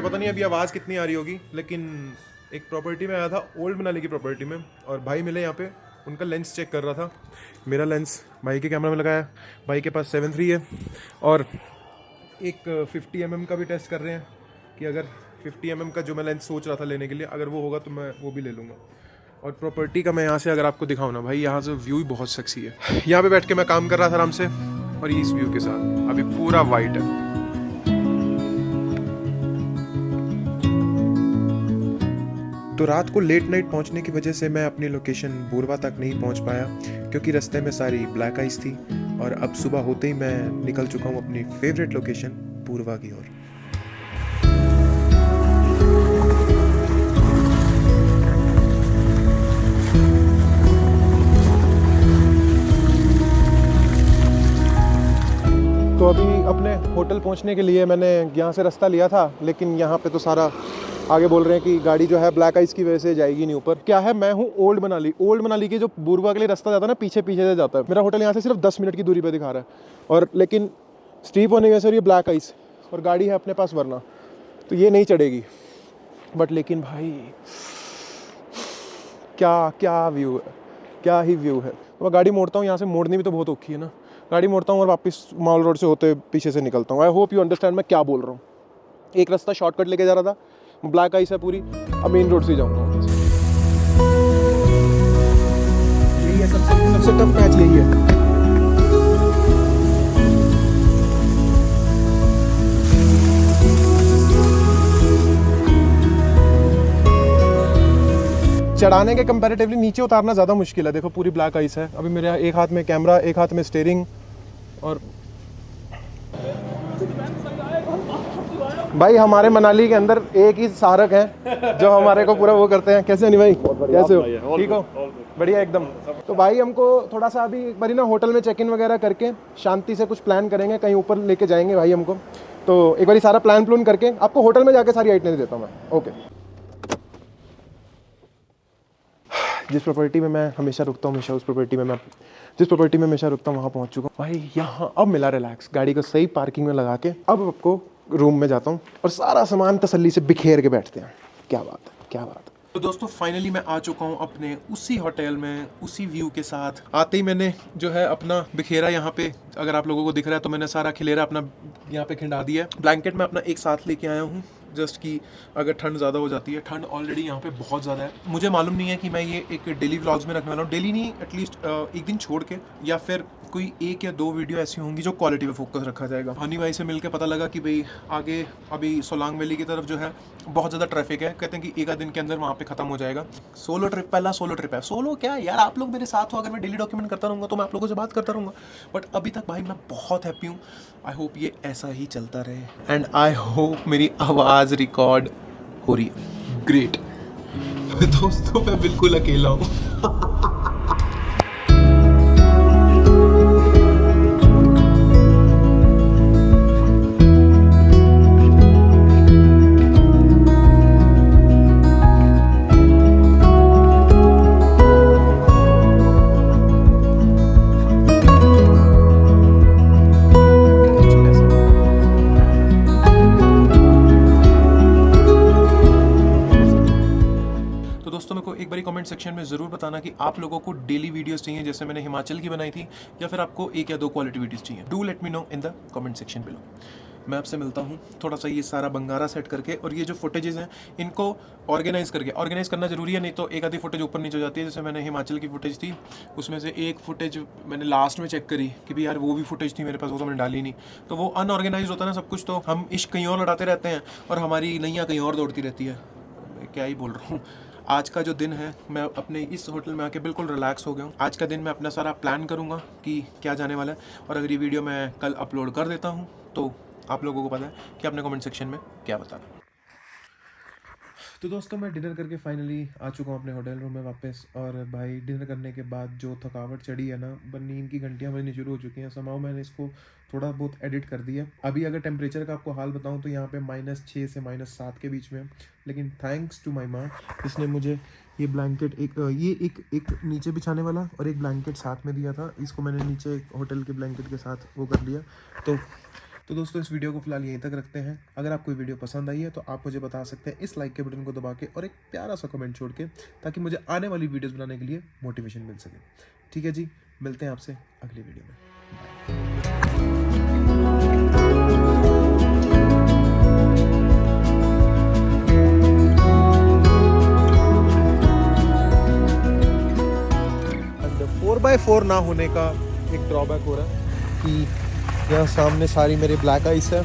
मुझे पता नहीं अभी आवाज़ कितनी आ रही होगी, लेकिन एक प्रॉपर्टी में आया था, ओल्ड मनाली की प्रॉपर्टी में, और भाई मिले यहाँ पे, उनका लेंस चेक कर रहा था। मेरा लेंस भाई के कैमरा में लगाया, भाई के पास 7.3 है, और एक 50 mm का भी टेस्ट कर रहे हैं कि अगर 50 mm का जो मैं लेंस सोच रहा था लेने के लिए, अगर वो होगा तो मैं वो भी ले लूँगा। और प्रॉपर्टी का मैं यहाँ से अगर आपको दिखाऊँ ना भाई, यहाँ से व्यू ही बहुत सेक्सी है। यहाँ पे बैठ के मैं काम कर रहा था आराम से, और इस व्यू के साथ अभी पूरा वाइट है। तो रात को लेट नाइट पहुंचने की वजह से मैं अपनी लोकेशन बूरवा तक नहीं पहुंच पाया, क्योंकि रास्ते में सारी ब्लैक आइस थी, और अब सुबह होते ही मैं निकल चुका हूं अपनी फेवरेट लोकेशन बूरवा की ओर। तो अभी अपने होटल पहुंचने के लिए मैंने यहाँ से रास्ता लिया था, लेकिन यहाँ पे तो सारा आगे बोल रहे हैं कि गाड़ी जो है ब्लैक आइस की वजह से जाएगी नहीं ऊपर। क्या है, मैं हूँ ओल्ड मनाली के जो बूरवा के लिए रास्ता जाता है ना, पीछे पीछे से जाता है। मेरा होटल यहाँ से सिर्फ 10 मिनट की दूरी पे दिखा रहा है, और लेकिन स्टीप होने की वजह से ये ब्लैक आइस, और गाड़ी है अपने पास वरना तो ये नहीं चढ़ेगी। बट लेकिन भाई क्या व्यू है, क्या ही व्यू है। तो मैं गाड़ी मोड़ता हूँ, यहाँ से मोड़नी भी तो बहुत औखी है ना। गाड़ी मोड़ता हूँ और वापस मॉल रोड से होते पीछे से निकलता हूँ। आई होप यू अंडरस्टैंड मैं क्या बोल रहा हूँ। एक रास्ता शॉर्टकट लेके जा रहा था, ब्लैक आइस है पूरी, अब मेन रोड से जाऊंगा। यही है सबसे टफ मैच, यही है। चढ़ाने के कंपैरेटिवली नीचे उतारना ज़्यादा मुश्किल है। देखो पूरी ब्लैक आइस है। अभी मेरे एक हाथ में कैमरा, एक हाथ में स्टीयरिंग, और भाई हमारे मनाली के अंदर एक ही सारक है जो हमारे को पूरा वो करते हैं। कैसे नहीं भाई, कैसे हो? ठीक हो? बढ़िया एकदम। तो भाई हमको थोड़ा सा अभी एक बारी ना होटल में चेक इन वगैरह करके शांति से कुछ प्लान करेंगे, कहीं ऊपर लेके जाएंगे भाई हमको। तो एक बारी सारा प्लान करके आपको होटल में जाके सारी आइटम्स देता हूँ मैं। ओके। जिस प्रॉपर्टी में मैं हमेशा रुकता हूँ, जिस प्रॉपर्टी में हमेशा रुकता हूँ वहाँ पहुँच चुका हूँ भाई। यहाँ अब मिला रिलैक्स, गाड़ी को सही पार्किंग में लगा के अब आपको रूम में जाता हूँ और सारा सामान तसल्ली से बिखेर के बैठते हैं। क्या बात है, क्या बात है। तो दोस्तों फाइनली मैं आ चुका हूँ अपने उसी होटल में, उसी व्यू के साथ। आते ही मैंने जो है अपना बिखेरा यहाँ पे, अगर आप लोगों को दिख रहा है तो मैंने सारा खिलेरा अपना यहाँ पे खिंडा दिया है। ब्लैंकेट मैं अपना एक साथ लेके आया हूँ, जस्ट कि अगर ठंड ज़्यादा हो जाती है। ठंड ऑलरेडी यहाँ पे बहुत ज़्यादा है। मुझे मालूम नहीं है कि मैं ये एक डेली व्लॉग्स में रखने वाला हूँ, डेली नहीं, एटलीस्ट एक दिन छोड़ के, या फिर कोई 1 या 2 वीडियो ऐसी होंगी जो क्वालिटी पे फोकस रखा जाएगा। हनी भाई से मिलकर पता लगा कि भाई आगे अभी सोलांग वैली की तरफ जो है बहुत ज़्यादा ट्रैफिक है। कहते हैं कि 1 दिन के अंदर वहाँ पे ख़त्म हो जाएगा। सोलो ट्रिप, पहला सोलो ट्रिप है। सोलो क्या यार, आप लोग मेरे साथ हो। अगर मैं डेली डॉक्यूमेंट करता रहूँगा तो मैं आप लोगों से बात करता रहूँगा। बट अभी तक भाई मैं बहुत हैप्पी हूँ। आई होप ये ऐसा ही चलता रहे, एंड आई होप मेरी आवाज़ रिकॉर्ड हो रही है। ग्रेट। दोस्तों मैं बिल्कुल अकेला हूँ। कमेंट सेक्शन में ज़रूर बताना कि आप लोगों को डेली वीडियोस चाहिए जैसे मैंने हिमाचल की बनाई थी, या फिर आपको 1 या 2 क्वालिटी वीडियोस चाहिए। Do let me know in the comment section below. मैं आपसे मिलता हूँ थोड़ा सा ये सारा बंगारा सेट करके, और ये जो फुटेजेस हैं इनको ऑर्गेनाइज करना ज़रूरी है, नहीं तो एक आधी फुटेज ऊपर नीचे हो जाती है। जैसे मैंने हिमाचल की फुटेज थी, उसमें से एक फुटेज मैंने लास्ट में चेक करी कि भी यार वो भी फुटेज थी मेरे पास, वो तो मैंने डाली नहीं। तो वो अनऑर्गेनाइज होता है ना सब कुछ, तो हम इश्क कहीं और लड़ाते रहते हैं और हमारी नैया कहीं और दौड़ती रहती है। क्या ही बोल रहा हूँ। आज का जो दिन है, मैं अपने इस होटल में आके बिल्कुल रिलैक्स हो गया हूँ। आज का दिन मैं अपना सारा प्लान करूँगा कि क्या जाने वाला है, और अगर ये वीडियो मैं कल अपलोड कर देता हूँ तो आप लोगों को पता है कि अपने कमेंट सेक्शन में क्या बताना। तो दोस्तों मैं डिनर करके फाइनली आ चुका हूँ अपने होटल रूम में वापस। और भाई डिनर करने के बाद जो थकावट चढ़ी है ना, नींद की घंटियाँ बजनी शुरू हो चुकी हैं। समाओ मैंने इसको थोड़ा बहुत एडिट कर दिया। अभी अगर टेम्परेचर का आपको हाल बताऊँ तो यहाँ पे -6 से -7 के बीच में, लेकिन थैंक्स टू माई माँ, इसने मुझे ये ब्लैंकेट एक नीचे बिछाने वाला और एक ब्लैंकेट साथ में दिया था। इसको मैंने नीचे होटल के ब्लैंकेट के साथ वो कर लिया। तो तो दोस्तों इस वीडियो को फिलहाल यहीं तक रखते हैं। अगर आपको वीडियो पसंद आई है तो आप मुझे बता सकते हैं इस लाइक के बटन को दबा के और एक प्यारा सा कमेंट छोड़ के, ताकि मुझे आने वाली वीडियोस बनाने के लिए मोटिवेशन मिल सके। ठीक है जी, मिलते हैं आपसे अगली वीडियो में। बाय 4x4 ना होने का एक ड्रॉबैक हो रहा है कि यहाँ सामने सारी मेरे ब्लैक आइस है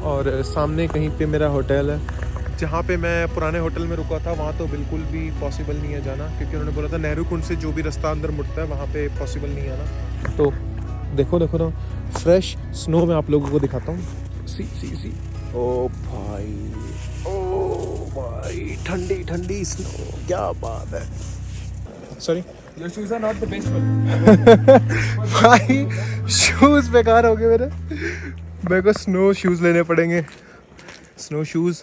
और सामने कहीं पे मेरा होटल है। जहाँ पे मैं पुराने होटल में रुका था वहाँ तो बिल्कुल भी पॉसिबल नहीं है जाना, क्योंकि उन्होंने बोला था नेहरू कुंड से जो भी रास्ता अंदर मुड़ता है वहाँ पे पॉसिबल नहीं आना। तो देखो देखो ना, फ्रेश स्नो मैं आप लोगों को दिखाता हूँ। सी ओ भाई ठंडी ठंडी स्नो, क्या बात है। Sorry, Your shoes are not the best one. भाई शूज़ बेकार हो गए मेरे को स्नो शूज़ लेने पड़ेंगे, स्नो शूज़।